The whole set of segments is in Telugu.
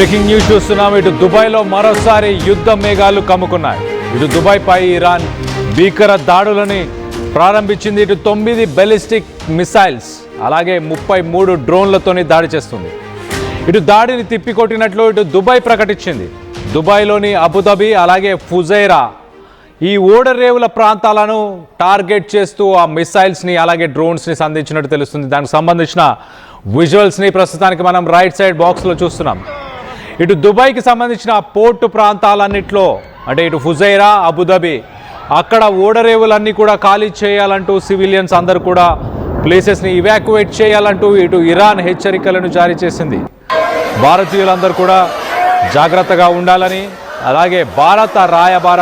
బ్రేకింగ్ న్యూస్ చూస్తున్నాం. ఇటు దుబాయ్లో మరోసారి యుద్ధ మేఘాలు కమ్ముకున్నాయి. ఇటు దుబాయ్పై ఇరాన్ భీకర దాడులని ప్రారంభించింది. ఇటు 9 బెలిస్టిక్ మిసైల్స్ అలాగే 33 డ్రోన్లతోని దాడి చేస్తుంది. ఇటు దాడిని తిప్పికొట్టినట్లు ఇటు దుబాయ్ ప్రకటించింది. దుబాయ్లోని అబుదాబి అలాగే ఫుజైరా ఈ ఓడరేవుల ప్రాంతాలను టార్గెట్ చేస్తూ ఆ మిసైల్స్ని అలాగే డ్రోన్స్ని సంధించినట్టు తెలుస్తుంది. దానికి సంబంధించిన విజువల్స్ని ప్రస్తుతానికి మనం రైట్ సైడ్ బాక్స్లో చూస్తున్నాం. ఇటు దుబాయ్కి సంబంధించిన పోర్టు ప్రాంతాలన్నింటిలో అంటే ఇటు ఫుజైరా అబుదాబి అక్కడ ఓడరేవులన్నీ కూడా ఖాళీ చేయాలంటూ సివిలియన్స్ అందరూ కూడా ప్లేసెస్ని ఇవాక్యువేట్ చేయాలంటూ ఇటు ఇరాన్ హెచ్చరికలను జారీ చేసింది. భారతీయులందరూ కూడా జాగ్రత్తగా ఉండాలని అలాగే భారత రాయబార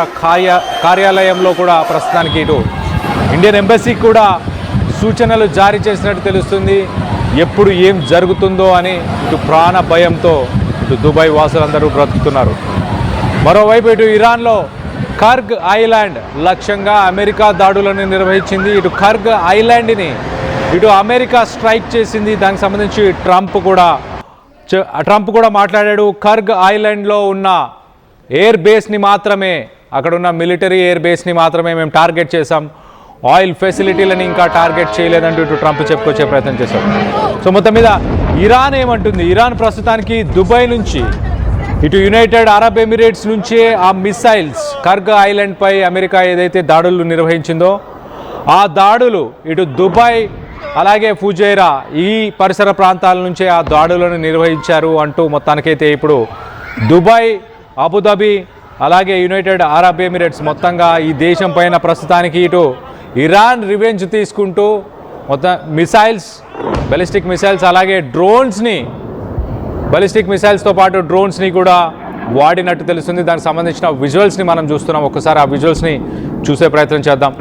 కార్యాలయంలో కూడా ప్రస్తుతానికి ఇటు ఇండియన్ ఎంబసీకి కూడా సూచనలు జారీ చేసినట్టు తెలుస్తుంది. ఎప్పుడు ఏం జరుగుతుందో అని ఇటు ప్రాణ భయంతో ఇటు దుబాయ్ వాసులందరూ బ్రతుకుతున్నారు. మరోవైపు ఇటు ఇరాన్లో కర్గ్ ఐలాండ్ లక్ష్యంగా అమెరికా దాడులను నిర్వహించింది. ఇటు కర్గ్ ఐలాండ్ని ఇటు అమెరికా స్ట్రైక్ చేసింది. దానికి సంబంధించి ట్రంప్ కూడా మాట్లాడాడు. కర్గ్ ఐలాండ్లో ఉన్న ఎయిర్ బేస్ని మాత్రమే అక్కడ ఉన్న మిలిటరీ ఎయిర్ బేస్ని మాత్రమే మేము టార్గెట్ చేశాం, ఆయిల్ ఫెసిలిటీలని ఇంకా టార్గెట్ చేయలేదంటూ ఇటు ట్రంప్ చెప్పుకొచ్చే ప్రయత్నం చేశారు. సో మొత్తం మీద ఇరాన్ ఏమంటుంది? ఇరాన్ ప్రస్తుతానికి దుబాయ్ నుంచి ఇటు యునైటెడ్ అరబ్ ఎమిరేట్స్ నుంచే ఆ మిసైల్స్ కర్గ్ ఐలాండ్పై అమెరికా ఏదైతే దాడులు నిర్వహించిందో ఆ దాడులు ఇటు దుబాయ్ అలాగే ఫుజైరా ఈ పరిసర ప్రాంతాల నుంచే ఆ దాడులను నిర్వహించారు అంటూ మొత్తానికైతే ఇప్పుడు దుబాయ్ అబుదాబి అలాగే యునైటెడ్ అరబ్ ఎమిరేట్స్ మొత్తంగా ఈ దేశం పైన ప్రస్తుతానికి ఇటు ఇరాన్ రివెంజ్ తీసుకుంటూ మొత్తం మిసైల్స్ బలిస్టిక్ మిసైల్స్ అలాగే డ్రోన్స్ని బలిస్టిక్ మిసైల్స్తో పాటు డ్రోన్స్ని కూడా వాడినట్టు తెలుస్తుంది. దానికి సంబంధించిన విజువల్స్ని మనం చూస్తున్నాం. ఒక్కసారి ఆ విజువల్స్ని చూసే ప్రయత్నం చేద్దాం.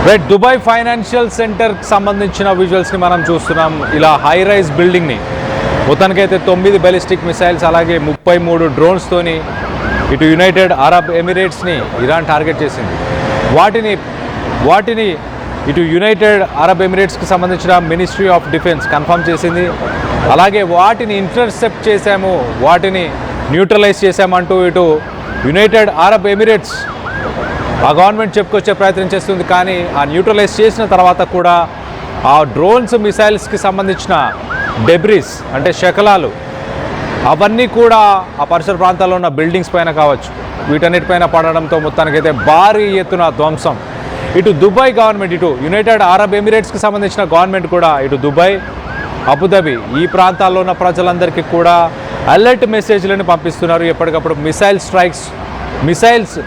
రైట్, దుబాయ్ ఫైనాన్షియల్ సెంటర్కి సంబంధించిన విజువల్స్ని మనం చూస్తున్నాం. ఇలా హై రైజ్ బిల్డింగ్ని మొత్తానికైతే 9 బలిస్టిక్ మిసైల్స్ అలాగే 33 డ్రోన్స్తోని ఇటు యునైటెడ్ అరబ్ ఎమిరేట్స్ని ఇరాన్ టార్గెట్ చేసింది. వాటిని ఇటు యునైటెడ్ అరబ్ ఎమిరేట్స్కి సంబంధించిన మినిస్ట్రీ ఆఫ్ డిఫెన్స్ కన్ఫర్మ్ చేసింది. అలాగే వాటిని ఇంటర్సెప్ట్ చేశాము, వాటిని న్యూట్రలైజ్ చేశామంటూ ఇటు యునైటెడ్ అరబ్ ఎమిరేట్స్ ఆ గవర్నమెంట్ చెప్పుకొచ్చే ప్రయత్నం చేస్తుంది. కానీ ఆ న్యూట్రలైజ్ చేసిన తర్వాత కూడా ఆ డ్రోన్స్ మిసైల్స్కి సంబంధించిన డెబ్రిస్ అంటే శకలాలు అవన్నీ కూడా ఆ పరిసర ప్రాంతాల్లో ఉన్న బిల్డింగ్స్ పైన కావచ్చు వీటన్నిటిపైన పడడంతో మొత్తానికైతే భారీ ఎత్తున ధ్వంసం. ఇటు దుబాయ్ గవర్నమెంట్ ఇటు యునైటెడ్ అరబ్ ఎమిరేట్స్కి సంబంధించిన గవర్నమెంట్ కూడా ఇటు దుబాయ్ అబుదాబి ఈ ప్రాంతాల్లో ఉన్న ప్రజలందరికీ కూడా అలర్ట్ మెసేజ్లను పంపిస్తున్నారు. ఎప్పటికప్పుడు మిసైల్స్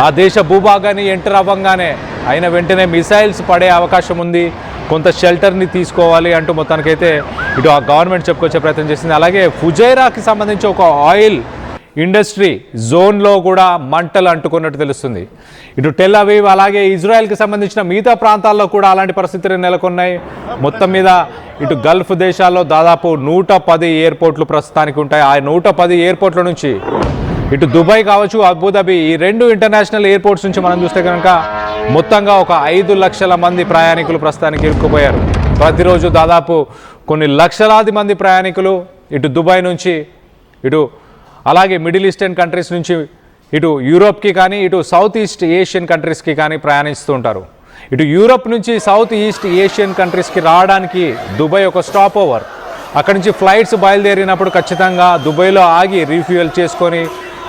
ఆ దేశ భూభాగాన్ని ఎంటర్ అవ్వగానే అయిన వెంటనే మిసైల్స్ పడే అవకాశం ఉంది, కొంత షెల్టర్ని తీసుకోవాలి అంటూ మొత్తానికైతే ఇటు ఆ గవర్నమెంట్ చెప్పుకొచ్చే ప్రయత్నం చేసింది. అలాగే ఫుజైరాకి సంబంధించి ఒక ఆయిల్ ఇండస్ట్రీ జోన్లో కూడా మంటలు అంటుకున్నట్టు తెలుస్తుంది. ఇటు టెల్ అవీవ్ అలాగే ఇజ్రాయెల్కి సంబంధించిన మిగతా ప్రాంతాల్లో కూడా అలాంటి పరిస్థితులు నెలకొన్నాయి. మొత్తం మీద ఇటు గల్ఫ్ దేశాల్లో దాదాపు 110 ఎయిర్పోర్ట్లు ప్రస్తుతానికి ఉంటాయి. ఆ 110 ఎయిర్పోర్ట్ల నుంచి ఇటు దుబాయ్ కావచ్చు అబుదాబి ఈ 2 ఇంటర్నేషనల్ ఎయిర్పోర్ట్స్ నుంచి మనం చూస్తే కనుక మొత్తంగా ఒక 5 లక్షల మంది ప్రయాణికులు ప్రస్తుతానికి ఇరుక్కుపోయారు. ప్రతిరోజు దాదాపు కొన్ని లక్షలాది మంది ప్రయాణికులు ఇటు దుబాయ్ నుంచి ఇటు అలాగే మిడిల్ ఈస్టర్న్ కంట్రీస్ నుంచి ఇటు యూరోప్కి కానీ ఇటు సౌత్ ఈస్ట్ ఏషియన్ కంట్రీస్కి కానీ ప్రయాణిస్తూ ఉంటారు. ఇటు యూరప్ నుంచి సౌత్ ఈస్ట్ ఏషియన్ కంట్రీస్కి రావడానికి దుబాయ్ ఒక స్టాప్ ఓవర్. అక్కడి నుంచి ఫ్లైట్స్ బయలుదేరినప్పుడు ఖచ్చితంగా దుబాయ్లో ఆగి రీఫ్యూయల్ చేసుకొని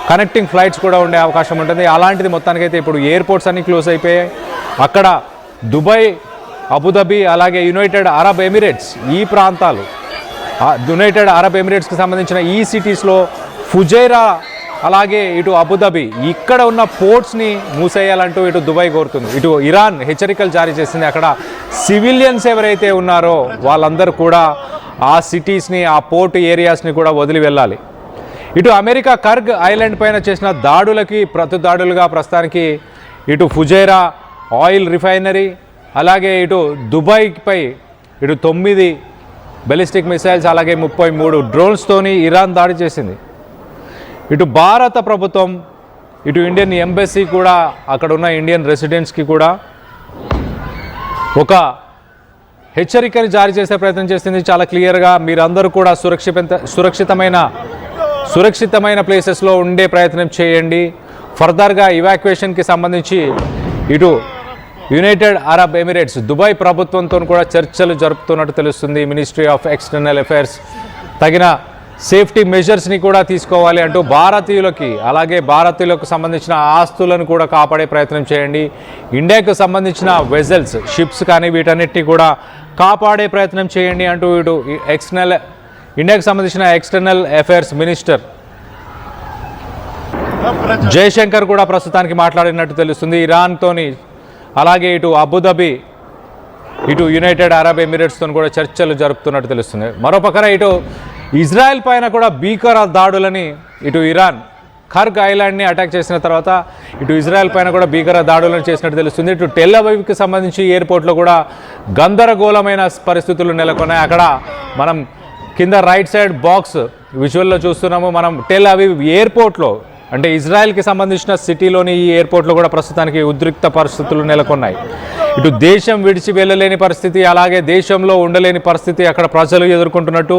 కనెక్టింగ్ ఫ్లైట్స్ కూడా ఉండే అవకాశం ఉంటుంది. అలాంటిది మొత్తానికైతే ఇప్పుడు ఎయిర్పోర్ట్స్ అన్నీ క్లోజ్ అయిపోయాయి. అక్కడ దుబాయ్, అబుదాబి, అలాగే యునైటెడ్ అరబ్ ఎమిరేట్స్, ఈ ప్రాంతాలు, యునైటెడ్ అరబ్ ఎమిరేట్స్కి సంబంధించిన ఈ సిటీస్లో ఫుజైరా, అలాగే ఇటు అబుదాబి, ఇక్కడ ఉన్న పోర్ట్స్ని మూసేయాలంటూ ఇటు దుబాయ్ కోరుతుంది. ఇటు ఇరాన్ హెచ్చరికలు జారీ చేసింది. అక్కడ సివిలియన్స్ ఎవరైతే ఉన్నారో వాళ్ళందరూ కూడా ఆ సిటీస్ని, ఆ పోర్ట్ ఏరియాస్ని కూడా వదిలి వెళ్ళాలి. ఇటు అమెరికా కర్గ్ ఐలాండ్ పైన చేసిన దాడులకి ప్రతిదాడులుగా ప్రస్తుతానికి ఇటు ఫుజైరా ఆయిల్ రిఫైనరీ, అలాగే ఇటు దుబాయ్పై ఇటు 9 బెలిస్టిక్ మిసైల్స్, అలాగే 33 డ్రోన్స్తోని ఇరాన్ దాడి చేసింది. ఇటు భారత ప్రభుత్వం, ఇటు ఇండియన్ ఎంబసీ కూడా, అక్కడ ఉన్న ఇండియన్ రెసిడెంట్స్కి కూడా ఒక హెచ్చరికని జారీ చేసే ప్రయత్నం చేస్తుంది. చాలా క్లియర్గా మీరందరూ కూడా సురక్షితమైన ప్లేసెస్లో ఉండే ప్రయత్నం చేయండి. ఫర్దర్గా ఇవాక్యుయేషన్కి సంబంధించి ఇటు యునైటెడ్ అరబ్ ఎమిరేట్స్ దుబాయ్ ప్రభుత్వంతో కూడా చర్చలు జరుపుతున్నట్టు తెలుస్తుంది. మినిస్ట్రీ ఆఫ్ ఎక్స్టర్నల్ అఫైర్స్ తగిన సేఫ్టీ మెజర్స్ని కూడా తీసుకోవాలి అంటూ భారతీయులకు సంబంధించిన ఆస్తులను కూడా కాపాడే ప్రయత్నం చేయండి. ఇండియాకు సంబంధించిన వెజల్స్, షిప్స్ కానీ వీటన్నిటిని కూడా కాపాడే ప్రయత్నం చేయండి అంటూ ఇటు ఇండియాకు సంబంధించిన ఎక్స్టర్నల్ అఫైర్స్ మినిస్టర్ జయశంకర్ కూడా ప్రస్తుతానికి మాట్లాడినట్టు తెలుస్తుంది. ఇరాన్తోని, అలాగే ఇటు అబుదాబి, ఇటు యునైటెడ్ అరబ్ ఎమిరేట్స్తో కూడా చర్చలు జరుపుతున్నట్టు తెలుస్తుంది. మరోపక్కన ఇటు ఇజ్రాయెల్ పైన కూడా భీకర దాడులని, ఇటు ఇరాన్ కర్గ్ ఐలాండ్ని అటాక్ చేసిన తర్వాత ఇటు ఇజ్రాయెల్ పైన కూడా భీకర దాడులను చేసినట్టు తెలుస్తుంది. ఇటు టెల్ అవీవ్కి సంబంధించి ఎయిర్పోర్ట్లో కూడా గందరగోళమైన పరిస్థితులు నెలకొన్నాయి. అక్కడ మనం కింద రైట్ సైడ్ బాక్స్ విజువల్లో చూస్తున్నాము. మనం టెల్ అవీవ్ ఎయిర్పోర్ట్లో, అంటే ఇజ్రాయెల్కి సంబంధించిన సిటీలోని ఈ ఎయిర్పోర్ట్లో కూడా ప్రస్తుతానికి ఉద్రిక్త పరిస్థితులు నెలకొన్నాయి. ఇటు దేశం విడిచి వెళ్ళలేని పరిస్థితి, అలాగే దేశంలో ఉండలేని పరిస్థితి అక్కడ ప్రజలు ఎదుర్కొంటున్నట్టు,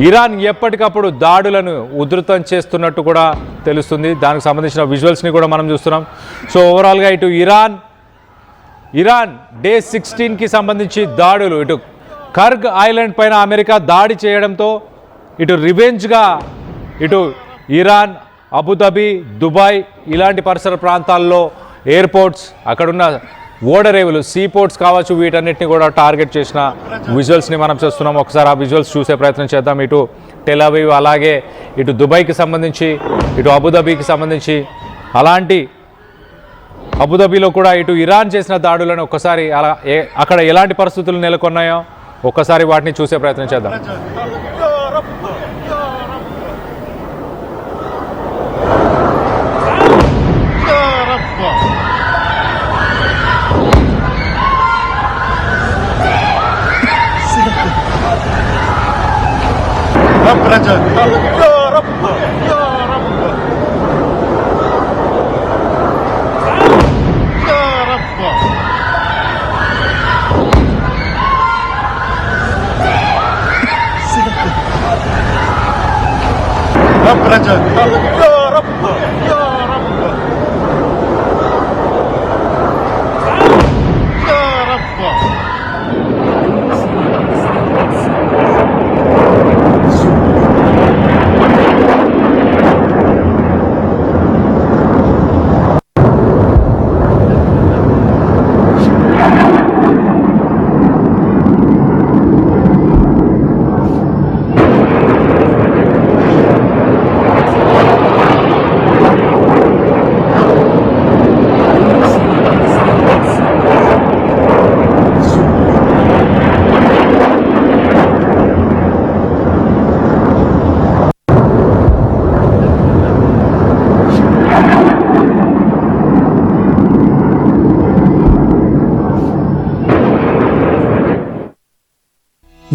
ఇరాన్ ఎప్పటికప్పుడు దాడులను ఉధృతం చేస్తున్నట్టు కూడా తెలుస్తుంది. దానికి సంబంధించిన విజువల్స్ని కూడా మనం చూస్తున్నాం. సో ఓవరాల్గా ఇటు ఇరాన్ డే 16కి సంబంధించి దాడులు, ఇటు కర్గ్ ఐలాండ్ పైన అమెరికా దాడి చేయడంతో ఇటు రివెంజ్గా ఇటు ఇరాన్, అబుదాబి, దుబాయ్ ఇలాంటి పరిసర ప్రాంతాల్లో ఎయిర్పోర్ట్స్, అక్కడున్న ఓడరేవులు, సీ పోర్ట్స్ కావచ్చు, వీటన్నిటిని కూడా టార్గెట్ చేసిన విజువల్స్ని మనం చూస్తున్నాం. ఒకసారి ఆ విజువల్స్ చూసే ప్రయత్నం చేద్దాం. ఇటు టెల్ అవీవ్, అలాగే ఇటు దుబాయ్కి సంబంధించి, ఇటు అబుదాబికి సంబంధించి, అలాంటి అబుదాబిలో కూడా ఇటు ఇరాన్ చేసిన దాడులను ఒక్కసారి అక్కడ ఎలాంటి పరిస్థితులు నెలకొన్నాయో ఒక్కసారి వాటిని చూసే ప్రయత్నం చేద్దాం.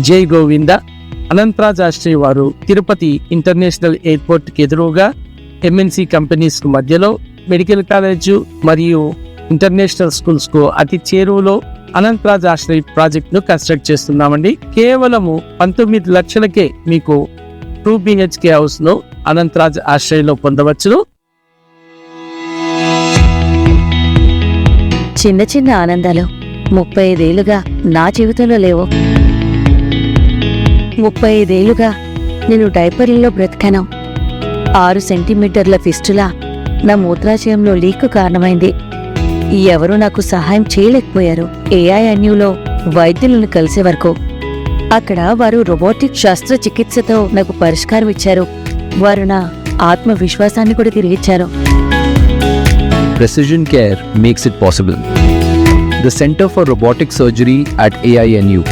జై గోవింద. అనంతరాజ్ ఆశ్రయ్ వారు తిరుపతి ఇంటర్నేషనల్ ఎయిర్పోర్ట్ కి ఎదురుగా ఎంఎన్సి కంపెనీస్ మధ్యలో మెడికల్ కాలేజ్ మరియు ఇంటర్నేషనల్ స్కూల్స్ కు అతి చేరువలో అనంతరాజ్ ఆశ్రయ్ ప్రాజెక్ట్ ను కన్స్ట్రక్ట్ చేస్తున్నామండి. కేవలము 19 లక్షలకే మీకు 2 BHK హౌస్ లో అనంతరాజ్ ఆశ్రయ్ లో పొందవచ్చును. చిన్న చిన్న ఆనందాలు 35 ఏళ్లుగా నా జీవితంలో లేవు. 35 ఏళ్లుగా నేను డైపర్లలో బ్రతికాను. 6 సెంటీమీటర్ల ఫిస్టులా నా మూత్రాశయంలో లీక్ కారణమైంది. ఎవరూ నాకు సహాయం చేయలేకపోయారు. AINUలో వైద్యులను కలిసే వరకు. అక్కడ వారు రోబోటిక్ శస్త్రచికిత్సతో నాకు పరిష్కారం ఇచ్చారు. వారు నా ఆత్మవిశ్వాసాన్ని కూడా తిరిగిచ్చారు. Precision Care makes it possible. The Center for Robotic Surgery at AINU.